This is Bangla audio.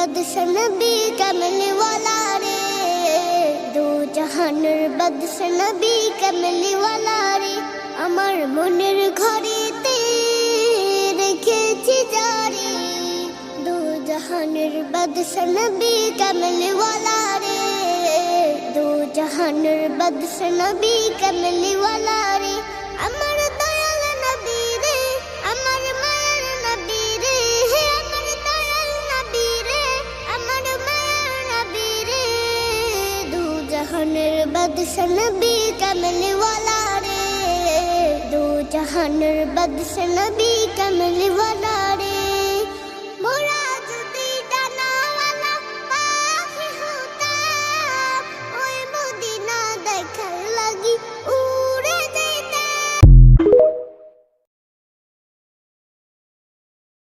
বাদশা নবী কামলি ওয়ালা রে, দু জাহানের বাদশা নবী কামলি ওয়ালা রে। আমার মনের ঘরেতে রেখেছি জারি, দু জাহানের বাদশা নবী কামলি ওয়ালা রে, দু জাহানের বাদশা নবী কামলি ওয়ালা রে। আমার দয়াল নবী রে, আমার মায়ার নবী রে, আমার দয়াল নবী রে, আমার মায়ার নবী রে, দু জাহানের বাদশা নবী কামলি ওয়ালা রে, দু জাহানের বাদশা নবী কামলি ওয়ালা